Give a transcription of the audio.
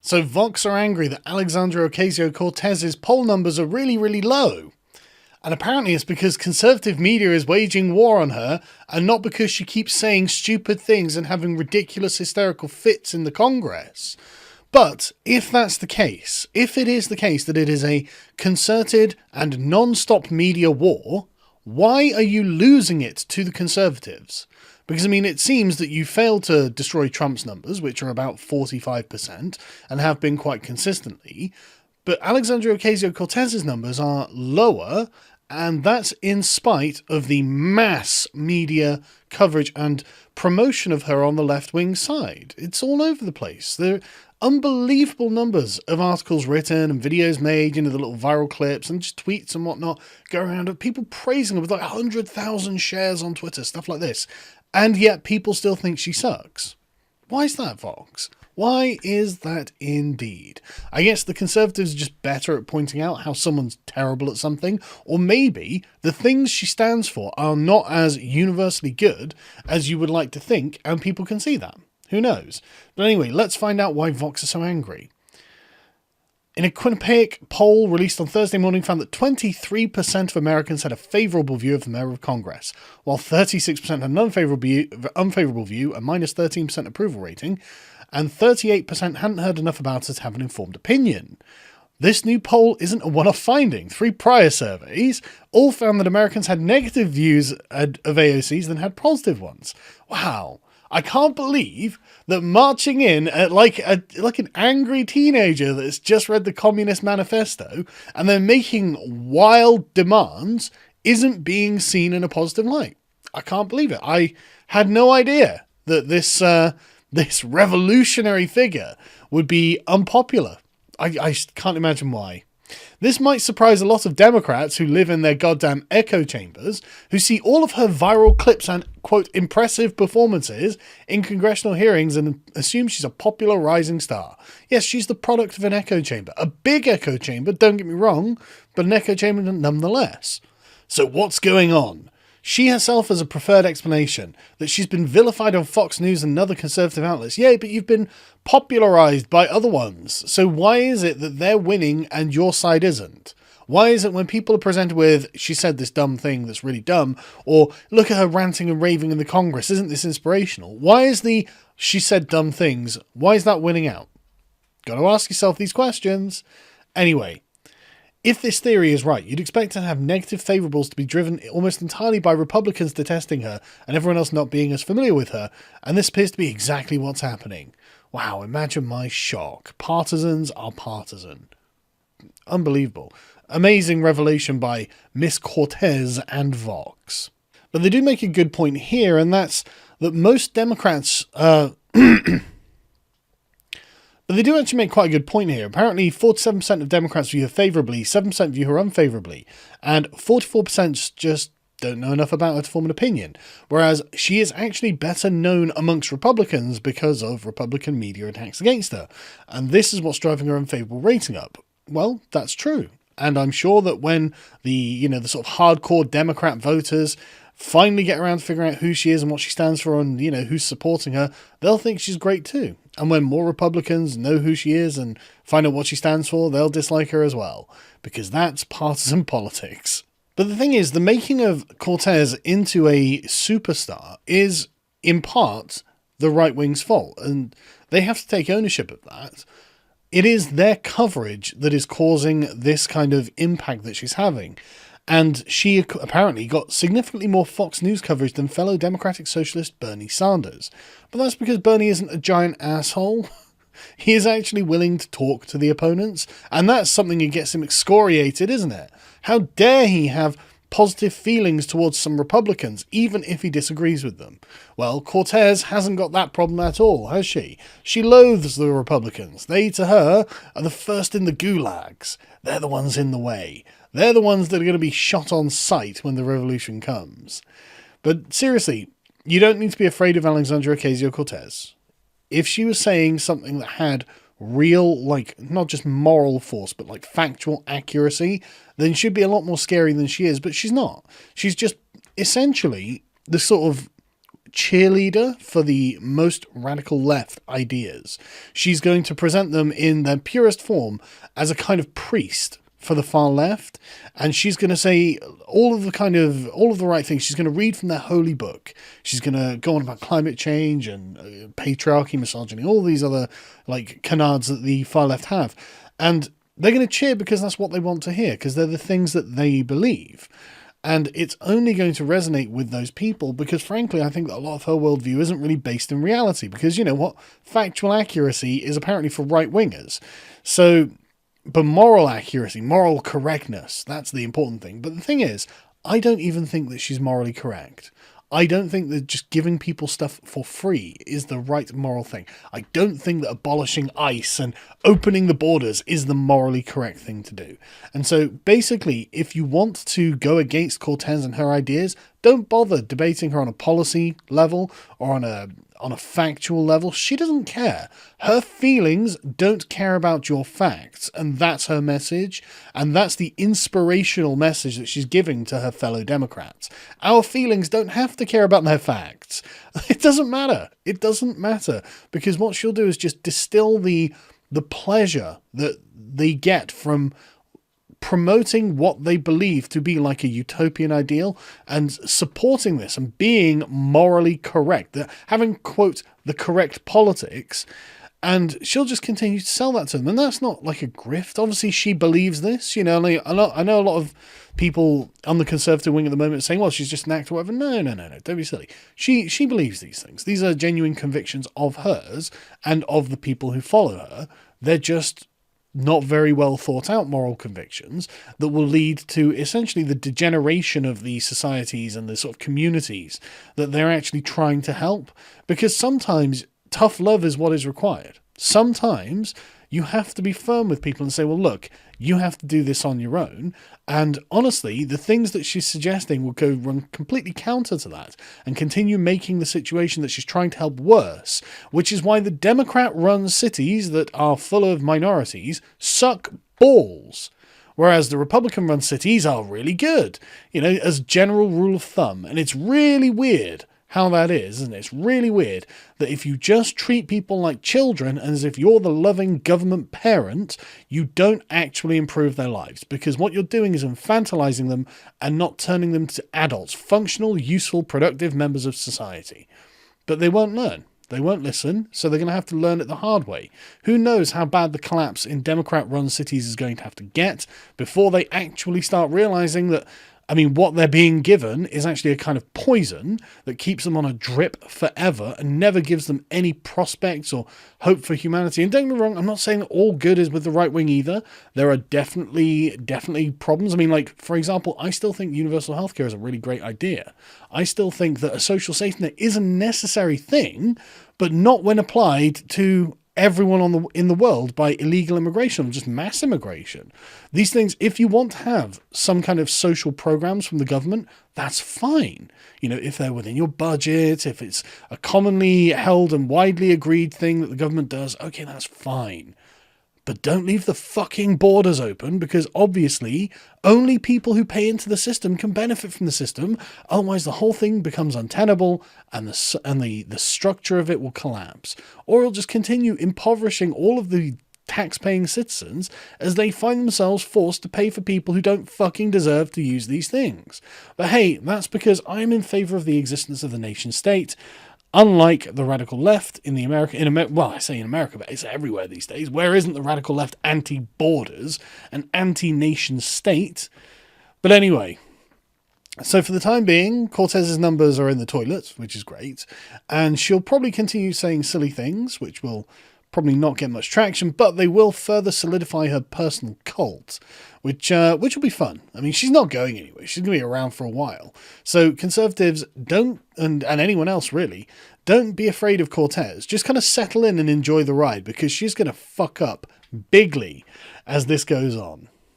So Vox are angry that Alexandria Ocasio-Cortez's poll numbers are really, really low. And apparently it's because conservative media is waging war on her, and not because she keeps saying stupid things and having ridiculous hysterical fits in the Congress. But if that's the case, if it is the case that it is a concerted and non-stop media war, why are you losing it to the Conservatives? Because, I mean, it seems that you failed to destroy Trump's numbers, which are about 45%, and have been quite consistently. But Alexandria Ocasio-Cortez's numbers are lower, and that's in spite of the mass media coverage and promotion of her on the left-wing side. It's all over the place. There are unbelievable numbers of articles written and videos made, the little viral clips and just tweets and whatnot go around of people praising her with like 100,000 shares on Twitter, stuff like this. And yet people still think she sucks. Why is that, Vox? Why is that indeed? I guess the Conservatives are just better at pointing out how someone's terrible at something, or maybe the things she stands for are not as universally good as you would like to think, and people can see that. Who knows? But anyway, let's find out why Vox are so angry. In a Quinnipiac poll released on Thursday morning found that 23% of Americans had a favourable view of the Mayor of Congress, while 36% had an unfavourable view, a minus 13% approval rating, and 38% hadn't heard enough about it to have an informed opinion. This new poll isn't a one-off finding. 3 prior surveys all found that Americans had negative views of AOCs than had positive ones. Wow. I can't believe that marching in at like an angry teenager that's just read the Communist Manifesto and then making wild demands isn't being seen in a positive light. I can't believe it. I had no idea that this revolutionary figure would be unpopular. I can't imagine why. This might surprise a lot of Democrats who live in their goddamn echo chambers, who see all of her viral clips and, quote, impressive performances in congressional hearings and assume she's a popular rising star. Yes, she's the product of an echo chamber. A big echo chamber, don't get me wrong, but an echo chamber nonetheless. So what's going on? She herself has a preferred explanation, that she's been vilified on Fox News and other conservative outlets. Yeah, but you've been popularized by other ones. So why is it that they're winning and your side isn't? Why is it when people are presented with, she said this dumb thing that's really dumb, or look at her ranting and raving in the Congress, isn't this inspirational? Why is she said dumb things, why is that winning out? Got to ask yourself these questions. Anyway, if this theory is right, you'd expect to have negative favourables to be driven almost entirely by Republicans detesting her and everyone else not being as familiar with her, and this appears to be exactly what's happening. Wow, imagine my shock. Partisans are partisan. Unbelievable. Amazing revelation by Miss Cortez and Vox. But they do make a good point here, and that's that most Democrats... But they do actually make quite a good point here. Apparently, 47% of Democrats view her favourably, 7% view her unfavourably, and 44% just don't know enough about her to form an opinion. Whereas she is actually better known amongst Republicans because of Republican media attacks against her. And this is what's driving her unfavourable rating up. Well, that's true. And I'm sure that when the sort of hardcore Democrat voters finally get around to figuring out who she is and what she stands for and, who's supporting her, they'll think she's great too. And when more Republicans know who she is and find out what she stands for, they'll dislike her as well. Because that's partisan politics. But the thing is, the making of Cortez into a superstar is, in part, the right-wing's fault. And they have to take ownership of that. It is their coverage that is causing this kind of impact that she's having. And she apparently got significantly more Fox News coverage than fellow Democratic Socialist Bernie Sanders. But that's because Bernie isn't a giant asshole. He is actually willing to talk to the opponents. And that's something that gets him excoriated, isn't it? How dare he have positive feelings towards some Republicans, even if he disagrees with them? Well, Cortez hasn't got that problem at all, has she? She loathes the Republicans. They, to her, are the first in the gulags. They're the ones in the way. They're the ones that are going to be shot on sight when the revolution comes. But seriously, you don't need to be afraid of Alexandria Ocasio-Cortez. If she was saying something that had real, not just moral force, but factual accuracy, then she'd be a lot more scary than she is, but she's not. She's just essentially the sort of cheerleader for the most radical left ideas. She's going to present them in their purest form as a kind of priest for the far left, and she's going to say all of the right things. She's going to read from their holy book. She's going to go on about climate change and patriarchy, misogyny, all these other like canards that the far left have, and they're going to cheer because that's what they want to hear, because they're the things that they believe. And it's only going to resonate with those people because, frankly, I think that a lot of her worldview isn't really based in reality, because, you know what, factual accuracy is apparently for right-wingers. So, but moral accuracy, moral correctness, that's the important thing. But the thing is, I don't even think that she's morally correct. I don't think that just giving people stuff for free is the right moral thing. I don't think that abolishing ICE and opening the borders is the morally correct thing to do. And so basically, if you want to go against Cortez and her ideas, don't bother debating her on a policy level or on a factual level. She doesn't care. Her feelings don't care about your facts, and that's her message, and that's the inspirational message that she's giving to her fellow Democrats. Our feelings don't have to care about their facts. It doesn't matter. It doesn't matter, because what she'll do is just distill the pleasure that they get from promoting what they believe to be like a utopian ideal and supporting this and being morally correct, having, quote, the correct politics, and she'll just continue to sell that to them. And that's not like a grift. Obviously, she believes this, you know. Like, I know a lot of people on the conservative wing at the moment saying, well, she's just an actor or whatever. No, don't be silly. She believes these things. These are genuine convictions of hers and of the people who follow her. They're just not very well thought out moral convictions that will lead to essentially the degeneration of the societies and the sort of communities that they're actually trying to help. Because sometimes tough love is what is required. Sometimes you have to be firm with people and say, well, look, you have to do this on your own. And honestly, the things that she's suggesting will go run completely counter to that and continue making the situation that she's trying to help worse, which is why the Democrat-run cities that are full of minorities suck balls, whereas the Republican-run cities are really good, you know, as general rule of thumb. And it's really weird how that is, isn't it? It's really weird that if you just treat people like children and as if you're the loving government parent, you don't actually improve their lives, because what you're doing is infantilizing them and not turning them to adults, functional, useful, productive members of society. But they won't learn. They won't listen, so they're going to have to learn it the hard way. Who knows how bad the collapse in Democrat-run cities is going to have to get before they actually start realizing that, I mean, what they're being given is actually a kind of poison that keeps them on a drip forever and never gives them any prospects or hope for humanity. And don't get me wrong, I'm not saying that all good is with the right wing either. There are definitely problems. I mean, like, for example, I still think universal healthcare is a really great idea. I still think that a social safety net is a necessary thing, but not when applied to everyone in the world by illegal immigration or just mass immigration. These things, if you want to have some kind of social programs from the government, that's fine. You know, if they're within your budget, if it's a commonly held and widely agreed thing that the government does, okay, that's fine. But don't leave the fucking borders open, because obviously only people who pay into the system can benefit from the system. Otherwise, the whole thing becomes untenable and the structure of it will collapse. Or it'll just continue impoverishing all of the tax-paying citizens as they find themselves forced to pay for people who don't fucking deserve to use these things. But hey, that's because I'm in favor of the existence of the nation state. Unlike the radical left in America, well, I say in America, but it's everywhere these days. Where isn't the radical left anti-borders and anti-nation state? But anyway, so for the time being, Cortez's numbers are in the toilet, which is great. And she'll probably continue saying silly things, which will probably not get much traction, but they will further solidify her personal cult, which will be fun. I mean, she's not going anywhere. She's going to be around for a while. So conservatives don't, and anyone else really, don't be afraid of Cortez. Just kind of settle in and enjoy the ride, because she's going to fuck up bigly as this goes on.